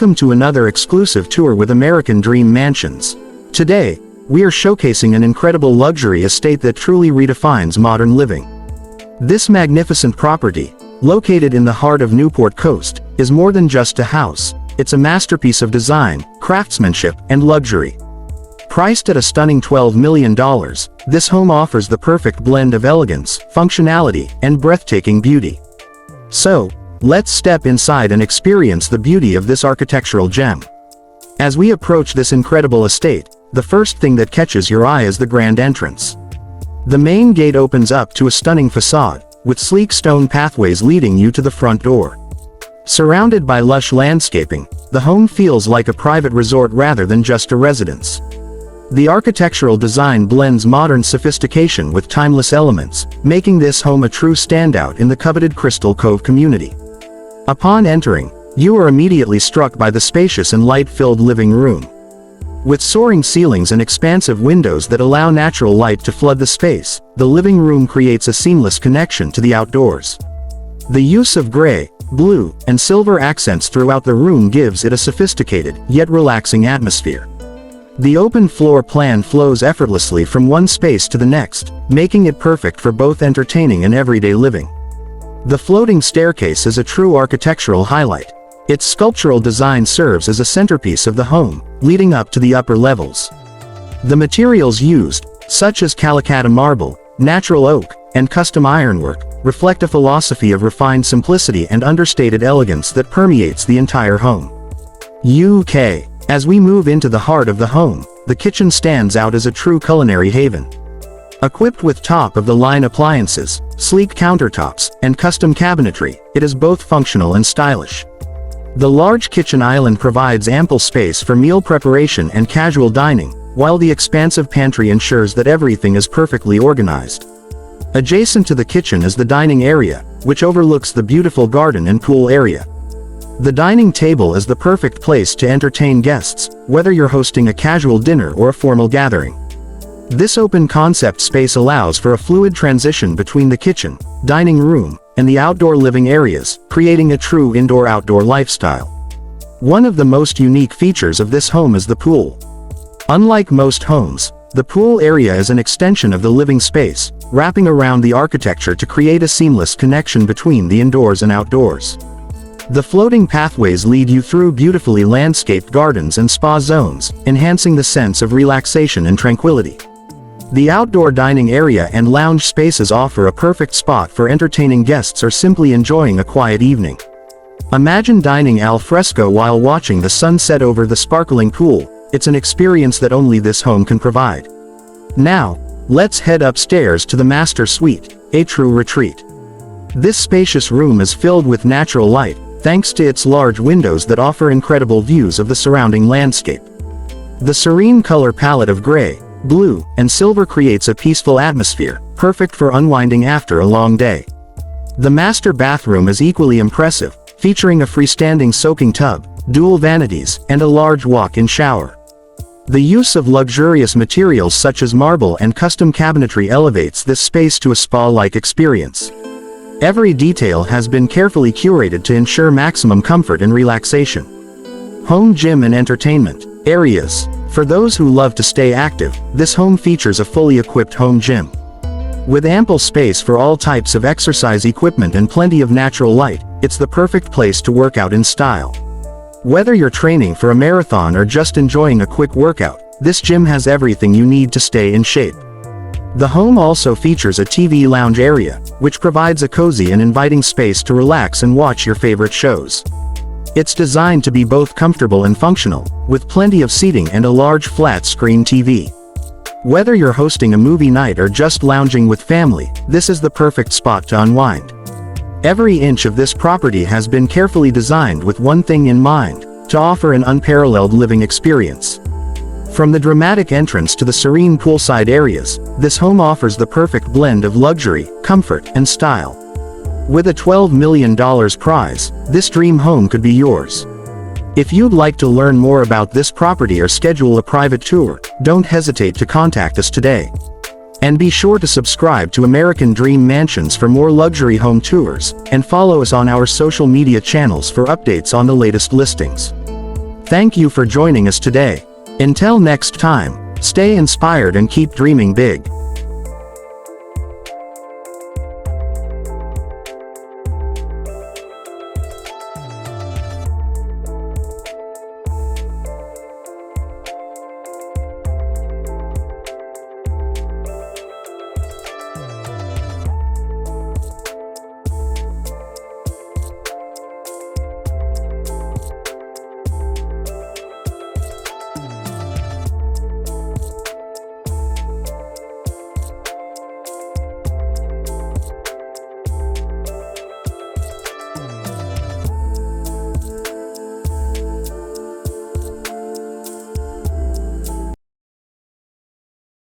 Welcome to another exclusive tour with American Dream Mansions. Today, we are showcasing an incredible luxury estate that truly redefines modern living. This magnificent property, located in the heart of Newport Coast, is more than just a house. It's a masterpiece of design, craftsmanship, and luxury. Priced at a stunning $12 million, this home offers the perfect blend of elegance, functionality, and breathtaking beauty. So, let's step inside and experience the beauty of this architectural gem. As we approach this incredible estate, the first thing that catches your eye is the grand entrance. The main gate opens up to a stunning facade, with sleek stone pathways leading you to the front door. Surrounded by lush landscaping, the home feels like a private resort rather than just a residence. The architectural design blends modern sophistication with timeless elements, making this home a true standout in the coveted Crystal Cove community. Upon entering, you are immediately struck by the spacious and light-filled living room. With soaring ceilings and expansive windows that allow natural light to flood the space, the living room creates a seamless connection to the outdoors. The use of gray, blue, and silver accents throughout the room gives it a sophisticated, yet relaxing atmosphere. The open floor plan flows effortlessly from one space to the next, making it perfect for both entertaining and everyday living. The floating staircase is a true architectural highlight. Its sculptural design serves as a centerpiece of the home, leading up to the upper levels. The materials used, such as Calacatta marble, natural oak, and custom ironwork, reflect a philosophy of refined simplicity and understated elegance that permeates the entire home. UK. As we move into the heart of the home, the kitchen stands out as a true culinary haven. Equipped with top-of-the-line appliances, sleek countertops, and custom cabinetry, it is both functional and stylish. The large kitchen island provides ample space for meal preparation and casual dining, while the expansive pantry ensures that everything is perfectly organized. Adjacent to the kitchen is the dining area, which overlooks the beautiful garden and pool area. The dining table is the perfect place to entertain guests, whether you're hosting a casual dinner or a formal gathering. This open-concept space allows for a fluid transition between the kitchen, dining room, and the outdoor living areas, creating a true indoor-outdoor lifestyle. One of the most unique features of this home is the pool. Unlike most homes, the pool area is an extension of the living space, wrapping around the architecture to create a seamless connection between the indoors and outdoors. The floating pathways lead you through beautifully landscaped gardens and spa zones, enhancing the sense of relaxation and tranquility. The outdoor dining area and lounge spaces offer a perfect spot for entertaining guests or simply enjoying a quiet evening. Imagine dining al fresco while watching the sunset over the sparkling pool. It's an experience that only this home can provide. Now, let's head upstairs to the master suite, a true retreat. This spacious room is filled with natural light, thanks to its large windows that offer incredible views of the surrounding landscape. The serene color palette of gray, blue, and silver creates a peaceful atmosphere, perfect for unwinding after a long day. The master bathroom is equally impressive, featuring a freestanding soaking tub, dual vanities, and a large walk-in shower. The use of luxurious materials such as marble and custom cabinetry elevates this space to a spa-like experience. Every detail has been carefully curated to ensure maximum comfort and relaxation. Home gym and entertainment areas. For those who love to stay active, this home features a fully equipped home gym. With ample space for all types of exercise equipment and plenty of natural light, it's the perfect place to work out in style. Whether you're training for a marathon or just enjoying a quick workout, this gym has everything you need to stay in shape. The home also features a TV lounge area, which provides a cozy and inviting space to relax and watch your favorite shows. It's designed to be both comfortable and functional, with plenty of seating and a large flat-screen TV. Whether you're hosting a movie night or just lounging with family, this is the perfect spot to unwind. Every inch of this property has been carefully designed with one thing in mind: to offer an unparalleled living experience. From the dramatic entrance to the serene poolside areas, this home offers the perfect blend of luxury, comfort, and style. With a $12 million prize, this dream home could be yours. If you'd like to learn more about this property or schedule a private tour, don't hesitate to contact us today. And be sure to subscribe to American Dream Mansions for more luxury home tours, and follow us on our social media channels for updates on the latest listings. Thank you for joining us today. Until next time, stay inspired and keep dreaming big.